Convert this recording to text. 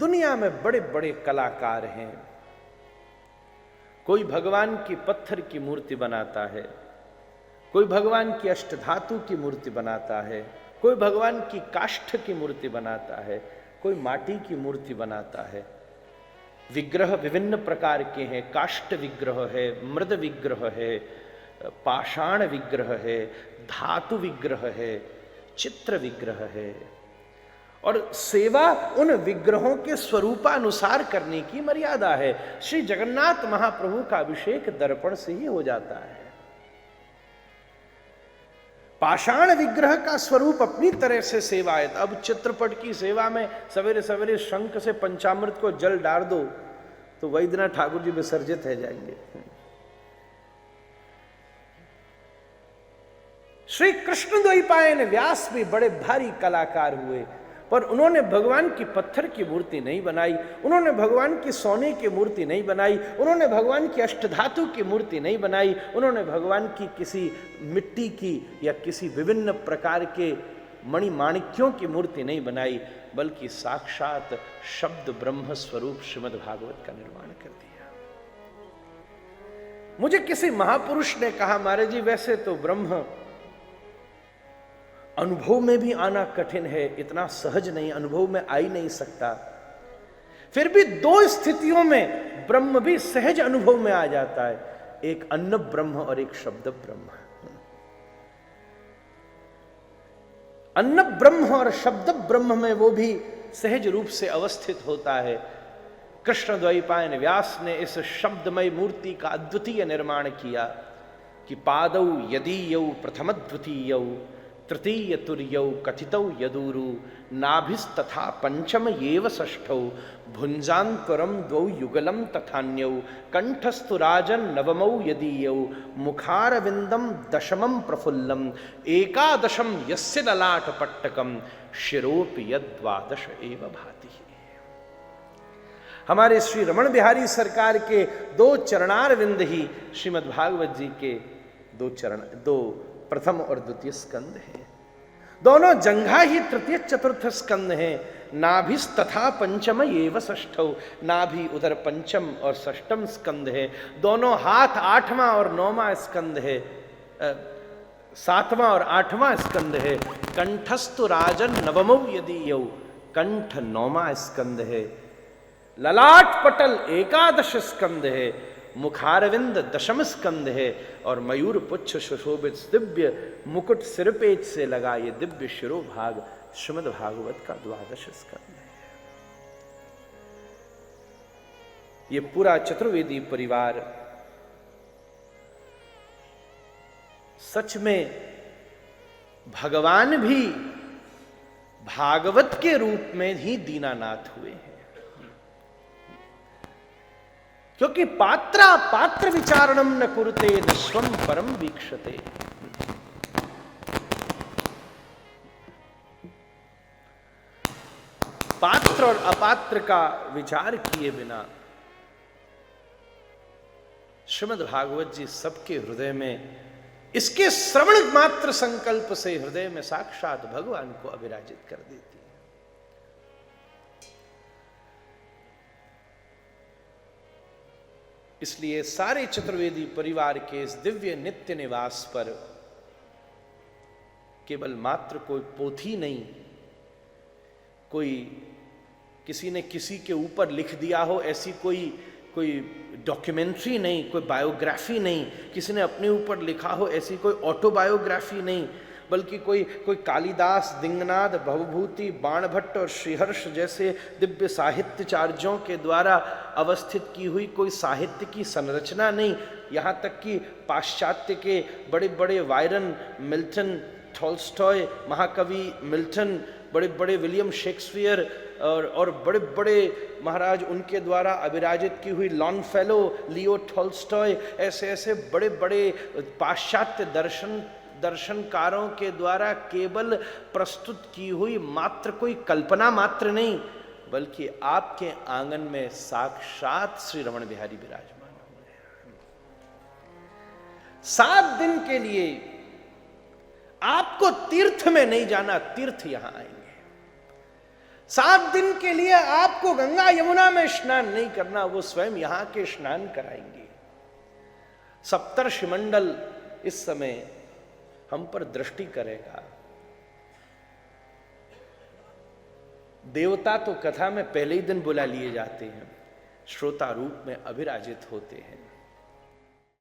दुनिया में बड़े बड़े कलाकार हैं। कोई भगवान की पत्थर की मूर्ति बनाता है, कोई भगवान की अष्टधातु की मूर्ति बनाता है, कोई भगवान की काष्ठ की मूर्ति बनाता है, कोई माटी की मूर्ति बनाता है। विग्रह विभिन्न प्रकार के हैं। काष्ठ विग्रह है, मृद विग्रह है, पाषाण विग्रह है, धातु विग्रह है, चित्र विग्रह है। और सेवा उन विग्रहों के स्वरूपानुसार करने की मर्यादा है। श्री जगन्नाथ महाप्रभु का अभिषेक दर्पण से ही हो जाता है। पाषाण विग्रह का स्वरूप अपनी तरह से सेवा है। अब चित्रपट की सेवा में सवेरे सवेरे शंख से पंचामृत को जल डाल दो तो वैद्यनाथ ठाकुर जी विसर्जित हो जाएंगे। श्री कृष्ण द्वैपायन व्यास भी बड़े भारी कलाकार हुए, पर उन्होंने भगवान की पत्थर की मूर्ति नहीं बनाई, उन्होंने भगवान की सोने की मूर्ति नहीं बनाई, उन्होंने भगवान की अष्टधातु की मूर्ति नहीं बनाई, उन्होंने भगवान की किसी मिट्टी की या किसी विभिन्न प्रकार के मणिमाणिक्यों की मूर्ति नहीं बनाई, बल्कि साक्षात शब्द ब्रह्म स्वरूप श्रीमद् भागवत का निर्माण कर दिया। मुझे किसी महापुरुष ने कहा, महाराज जी वैसे तो ब्रह्म अनुभव में भी आना कठिन है, इतना सहज नहीं, अनुभव में आ ही नहीं सकता। फिर भी दो स्थितियों में ब्रह्म भी सहज अनुभव में आ जाता है, एक अन्न ब्रह्म और एक शब्द ब्रह्म। अन्न ब्रह्म और शब्द ब्रह्म में वो भी सहज रूप से अवस्थित होता है। कृष्ण द्वैपायन व्यास ने इस शब्दमय मूर्ति का अद्वितीय निर्माण किया कि पादौ यदीयौ प्रथम द्वितीयौ तृतीय तुर्यौ कथितौ यदूरु नाभिस्तथा पंचम येव षष्ठौ भुंजान्तरम द्वौ युगलम तथान्यौ कंठस्तु राजन नवमौ यदीयौ मुखारविंदम दशमं प्रफुल्लम एकादशम यस्य ललाट पट्टकम शिरोपि यद्वादश एव भाति। हमारे श्री रमण बिहारी सरकार के दो चरणार विंद ही श्रीमद् भागवत जी के दो प्रथम और द्वितीय स्कंद है। दोनों जंघा ही तृतीय चतुर्थ स्कंद है। नाभिस तथा पंचम एव षष्ठौ, नाभि उधर पंचम और षष्ठम स्कंद है। दोनों हाथ आठवां और नौवां स्कंद है, सातवां और आठवां स्कंद है। कंठस्तु राजन नवमौ यदीयौ, कंठ नौवां स्कंद है। ललाट पटल एकादश स्कंद है। मुखारविंद दशम स्कंद है और मयूर पुच्छ सुशोभित दिव्य मुकुट सिरपेज से लगा ये दिव्य शिरोभाग श्रीमद् भागवत का द्वादश स्कंद है। ये पूरा चतुर्वेदी परिवार सच में भगवान भी भागवत के रूप में ही दीनानाथ हुए हैं, क्योंकि पात्रा पात्र विचारणम न कुरुते न स्वम परम वीक्षते। पात्र और अपात्र का विचार किए बिना श्रीमद् भागवत जी सबके हृदय में, इसके श्रवण मात्र संकल्प से हृदय में साक्षात भगवान को अविराजित कर देती है। इसलिए सारे चतुर्वेदी परिवार के इस दिव्य नित्य निवास पर केवल मात्र कोई पोथी नहीं, कोई किसी ने किसी के ऊपर लिख दिया हो ऐसी कोई डॉक्यूमेंट्री नहीं, कोई बायोग्राफी नहीं, किसी ने अपने ऊपर लिखा हो ऐसी कोई ऑटोबायोग्राफी नहीं, बल्कि कोई कालिदास, दिंगनाथ, भवभूति, बाणभट्ट और श्रीहर्ष जैसे दिव्य साहित्याचार्यों के द्वारा अवस्थित की हुई कोई साहित्य की संरचना नहीं। यहाँ तक कि पाश्चात्य के बड़े बड़े वायरन, मिल्टन, टॉल्स्टॉय, महाकवि मिल्टन, बड़े बड़े विलियम शेक्सपियर और बड़े बड़े महाराज उनके द्वारा अभिराजित की हुई लॉन्गफेलो, लियो टॉल्स्टॉय, ऐसे ऐसे बड़े बड़े पाश्चात्य दर्शनकारों के द्वारा केवल प्रस्तुत की हुई मात्र कोई कल्पना मात्र नहीं, बल्कि आपके आंगन में साक्षात श्री रमण बिहारी विराजमान हुए। 7 दिन के लिए आपको तीर्थ में नहीं जाना, तीर्थ यहां आएंगे। 7 दिन के लिए आपको गंगा यमुना में स्नान नहीं करना, वो स्वयं यहां के स्नान कराएंगे। सप्तर्षिमंडल इस समय हम पर दृष्टि करेगा। देवता तो कथा में पहले ही दिन बुला लिए जाते हैं, श्रोता रूप में अभिराजित होते हैं।